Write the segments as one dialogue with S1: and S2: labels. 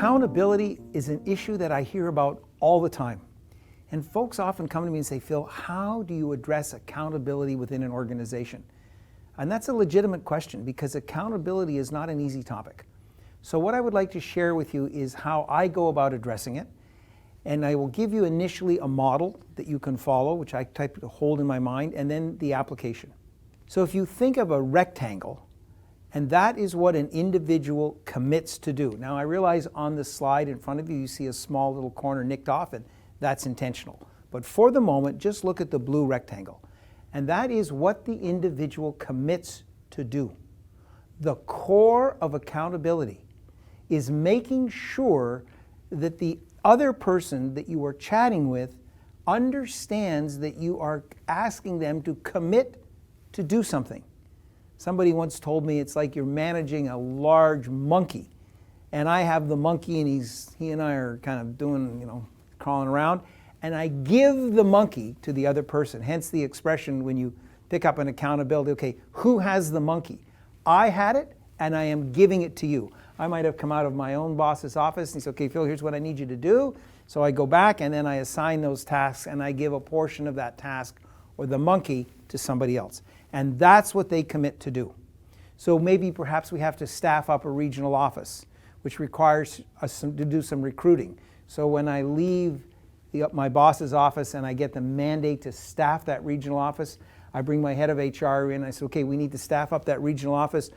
S1: Accountability is an issue that I hear about all the time. And folks often come to me and say, Phil, how do you address accountability within an organization? And that's a legitimate question because accountability is not an easy topic. So what I would like to share with you is how I go about addressing it. And I will give you initially a model that you can follow, which I type to hold in my mind, and then the application. So if you think of a rectangle, and that is what an individual commits to do. Now I realize on the slide in front of you, you see a small little corner nicked off, and that's intentional. But for the moment, just look at the blue rectangle. And that is what the individual commits to do. The core of accountability is making sure that the other person that you are chatting with understands that you are asking them to commit to do something. Somebody once told me it's like you're managing a large monkey. And I have the monkey and he and I are kind of doing, crawling around. And I give the monkey to the other person. Hence the expression when you pick up an accountability, okay, who has the monkey? I had it and I am giving it to you. I might have come out of my own boss's office and he said, okay, Phil, here's what I need you to do. So I go back and then I assign those tasks and I give a portion of that task or the monkey to somebody else. And that's what they commit to do. So maybe perhaps we have to staff up a regional office, which requires us to do some recruiting. So when I leave my boss's office and I get the mandate to staff that regional office, I bring my head of HR in. I say, okay, we need to staff up that regional office.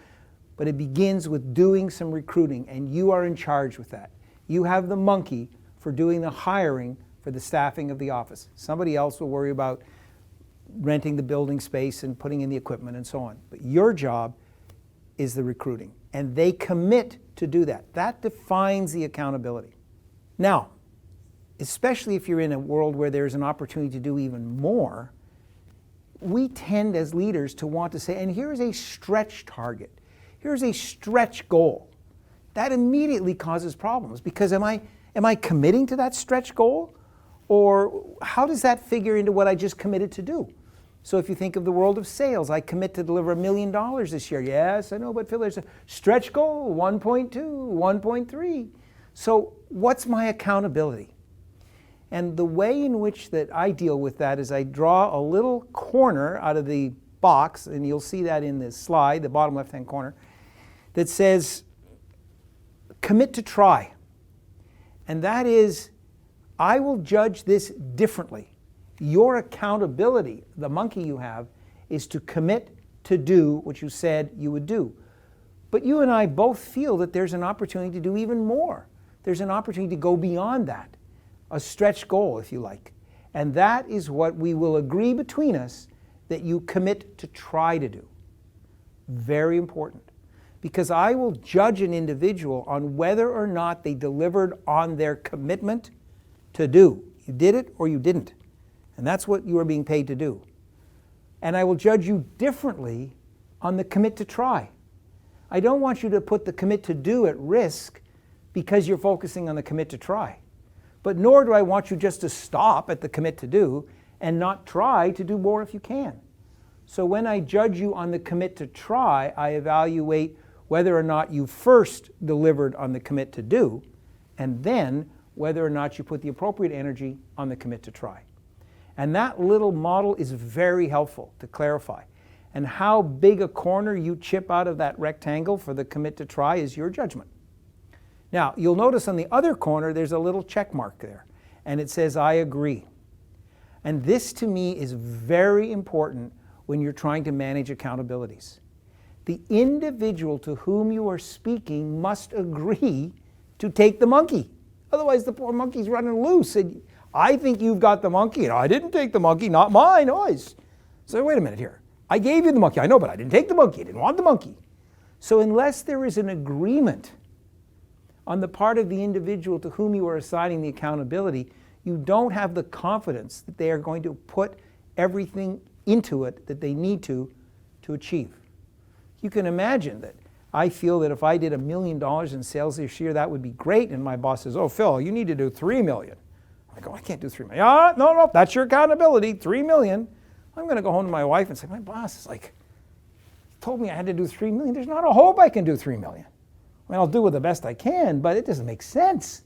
S1: But it begins with doing some recruiting, and you are in charge with that. You have the monkey for doing the hiring for the staffing of the office. Somebody else will worry about renting the building space and putting in the equipment and so on. But your job is the recruiting, and they commit to do that. That defines the accountability. Now, especially if you're in a world where there's an opportunity to do even more, we tend as leaders to want to say, and here's a stretch target. Here's a stretch goal. That immediately causes problems because am I committing to that stretch goal? Or how does that figure into what I just committed to do? So if you think of the world of sales, I commit to deliver $1 million this year. Yes, I know, but Phil, there's a stretch goal, 1.2, 1.3. So what's my accountability? And the way in which that I deal with that is I draw a little corner out of the box, and you'll see that in this slide, the bottom left-hand corner, that says, commit to try. And that is, I will judge this differently. Your accountability, the monkey you have, is to commit to do what you said you would do. But you and I both feel that there's an opportunity to do even more. There's an opportunity to go beyond that, a stretch goal, if you like. And that is what we will agree between us that you commit to try to do. Very important. Because I will judge an individual on whether or not they delivered on their commitment to do. You did it or you didn't. And that's what you are being paid to do. And I will judge you differently on the commit to try. I don't want you to put the commit to do at risk because you're focusing on the commit to try. But nor do I want you just to stop at the commit to do and not try to do more if you can. So when I judge you on the commit to try, I evaluate whether or not you first delivered on the commit to do, and then whether or not you put the appropriate energy on the commit to try. And that little model is very helpful to clarify. And how big a corner you chip out of that rectangle for the commit to try is your judgment. Now, you'll notice on the other corner there's a little check mark there, and it says, I agree. And this to me is very important when you're trying to manage accountabilities. The individual to whom you are speaking must agree to take the monkey. Otherwise, the poor monkey's running loose. And I think you've got the monkey. And I didn't take the monkey, not mine. So wait a minute here. I gave you the monkey. I know, but I didn't take the monkey. I didn't want the monkey. So unless there is an agreement on the part of the individual to whom you are assigning the accountability, you don't have the confidence that they are going to put everything into it that they need to achieve. You can imagine that I feel that if I did $1 million in sales this year, that would be great. And my boss says, oh, Phil, you need to do $3 million. I go, I can't do $3 million. No, that's your accountability, $3 million. I'm going to go home to my wife and say, my boss is told me I had to do $3 million. There's not a hope I can do $3 million. I mean, I'll do it the best I can, but it doesn't make sense.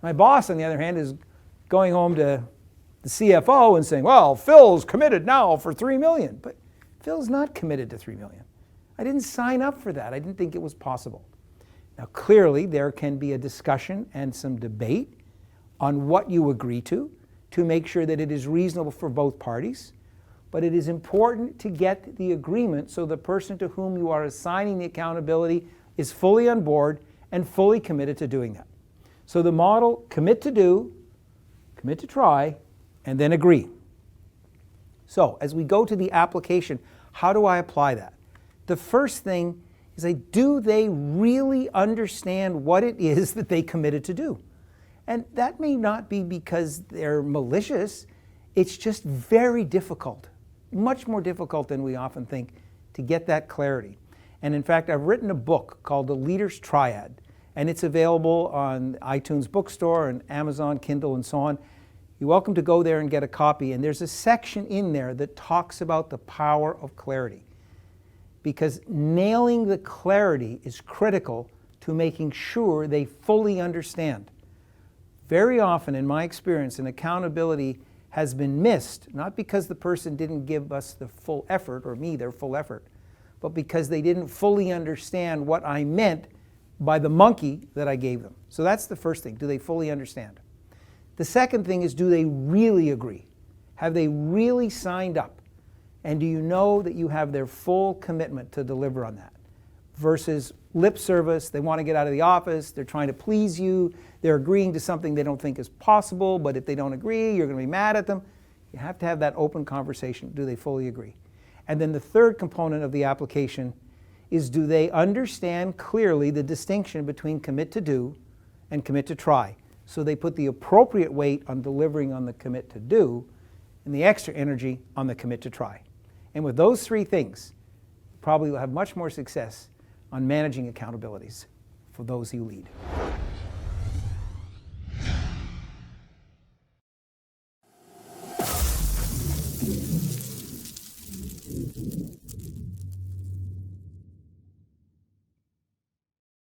S1: My boss, on the other hand, is going home to the CFO and saying, well, Phil's committed now for $3 million. But Phil's not committed to $3 million. I didn't sign up for that. I didn't think it was possible. Now, clearly, there can be a discussion and some debate on what you agree to make sure that it is reasonable for both parties. But it is important to get the agreement so the person to whom you are assigning the accountability is fully on board and fully committed to doing that. So the model, commit to do, commit to try, and then agree. So as we go to the application, how do I apply that? The first thing is, do they really understand what it is that they committed to do? And that may not be because they're malicious. It's just very difficult, much more difficult than we often think, to get that clarity. And in fact, I've written a book called The Leader's Triad, and it's available on iTunes Bookstore and Amazon Kindle and so on. You're welcome to go there and get a copy. And there's a section in there that talks about the power of clarity, because nailing the clarity is critical to making sure they fully understand. Very often, in my experience, an accountability has been missed, not because the person didn't give us the full effort, or me their full effort, but because they didn't fully understand what I meant by the monkey that I gave them. So that's the first thing. Do they fully understand? The second thing is, do they really agree? Have they really signed up? And do you know that you have their full commitment to deliver on that? Versus lip service, they want to get out of the office, they're trying to please you, they're agreeing to something they don't think is possible, but if they don't agree, you're going to be mad at them. You have to have that open conversation. Do they fully agree? And then the third component of the application is, do they understand clearly the distinction between commit to do and commit to try? So they put the appropriate weight on delivering on the commit to do and the extra energy on the commit to try. And with those three things, you probably will have much more success on managing accountabilities for those you lead.